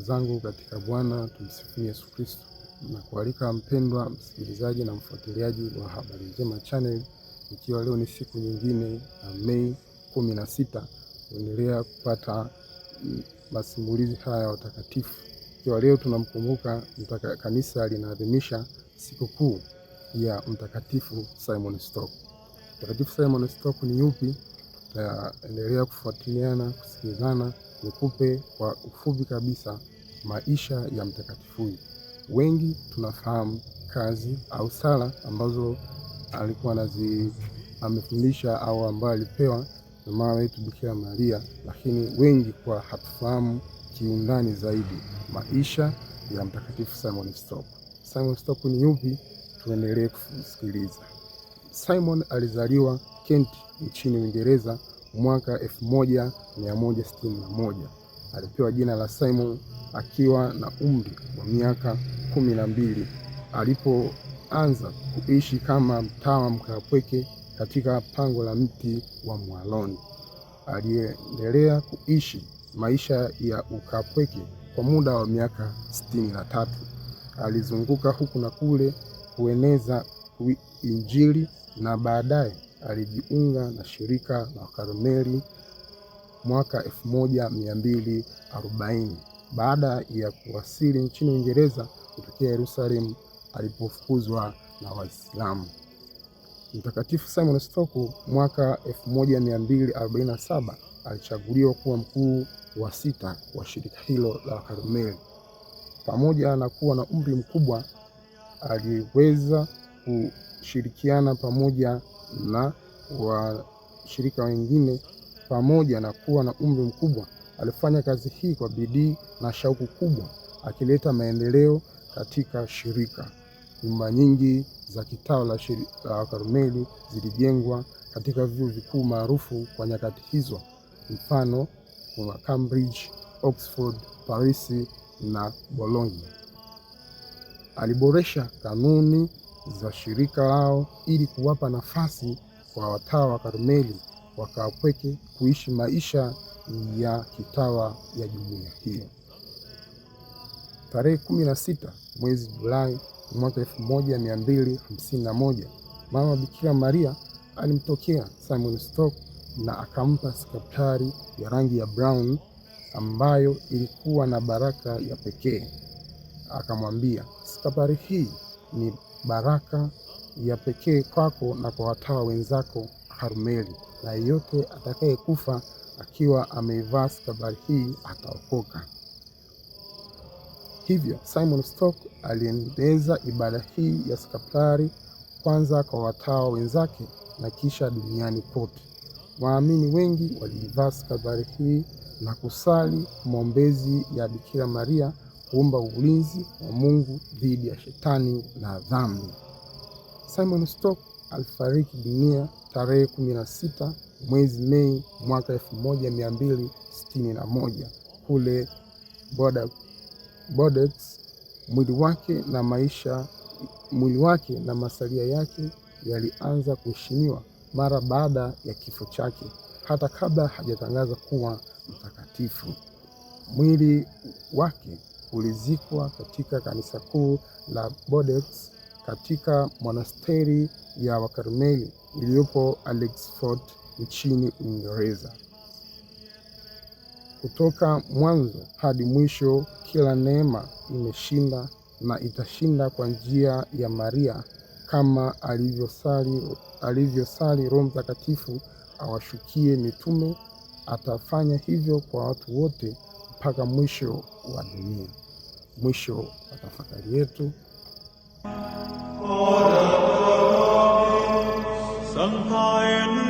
zangu katika Bwana, tumsifu Yesu Kristo. Na kualika mpendwa msikilizaji na mfuatiliaji wa Habari Njema Channel, ikiwa leo ni siku nyingine ya Mei 16, kuendelea kupata masimulizi haya ya watakatifu. Ikiwa leo tunamkumbuka kanisa linaadhimisha sikukuu ya Mtakatifu Simon Stock. Mtakatifu Simon Stock ni yupi? Tutaendelea kufuatiliana, kusikilizana, nikupe kwa ufupi kabisa maisha ya mtakatifu huyu. Wengi tunafahamu kazi au sala ambazo alikuwa amefundisha au ambayo alipewa na mama wetu Bikira Maria, lakini wengi kwa hatufahamu kiundani zaidi maisha ya Mtakatifu Simon Stock. Simon Stock ni yupi? Tuendelee kusikiliza. Simon alizaliwa Kent nchini Uingereza mwaka 1161. Alipewa jina la Simon akiwa na umri wa miaka 12 alipoanza kuishi kama mtawa mkaapweke katika pango la mti wa mwaloni. Aliendelea kuishi maisha ya ukaapweke kwa muda wa miaka 63. Alizunguka huku na kule kueneza Injili na baadaye alijiunga na shirika la Karmeli mwaka 1240 baada ya kuwasili nchini Uingereza kutokea Yerusalemu alipofukuzwa na Waislamu. Mtakatifu Simon Stock mwaka 1247 alichaguliwa kuwa mkuu wa 6 wa shirika hilo la Karmeli. Pamoja na kuwa na umri mkubwa, aliweza kushirikiana pamoja na washirika wengine. Pamoja na kuwa na umri mkubwa, alifanya kazi hii kwa bidii na shauku kubwa, akileta maendeleo katika shirika. Nyumba nyingi za kitawa la Karmeli zilijengwa katika vyuo vikuu maarufu kwa nyakati hizo, mfano kuna Cambridge, Oxford, Paris na Bologna. Aliboresha kanuni za shirika lao ili kuwapa nafasi kwa watawa wa Karmeli wakaapweke kuishi maisha ya kitawa ya jumuiya hiyo. Tarehe 16 mwezi Julai mwaka 1251, mama Bikira Maria alimtokea Simon Stock na akampa skapari ya rangi ya brown ambayo ilikuwa na baraka ya pekee. Akamwambia, skapari hii ni baraka ya pekee kwako na kwa watawa wenzako Karmeli, na yeyote atakayekufa akiwa ameivaa skapari hii ataokoka. Hivyo Simon Stock aliendeleza ibada hii ya skapari kwanza kwa watawa wenzake na kisha duniani kote. Waamini wengi waliivaa skapari hii na kusali maombezi ya Bikira Maria kuomba ulinzi wa Mungu dhidi ya shetani na dhambi. Simon Stock alifariki dunia tarehe 16 mwezi Mei mwaka 1261 kule Bordeaux. Mwili wake na masalia yake yalianza kuheshimiwa mara baada ya kifo chake, hata kabla hajatangaza kuwa mtakatifu. Mwili wake ulizikwa katika kanisa kuu la Bordeaux katika monasteri ya Wakarmeli iliyopo Alexford nchini Uingereza. Kutoka mwanzo hadi mwisho, kila neema imeshinda na itashinda kwa njia ya Maria, kama alivyosali Roho Mtakatifu awashukie mitume. Atafanya hivyo kwa watu wote mpaka mwisho wa dunia. Mwisho wa tafakari yetu. Sancta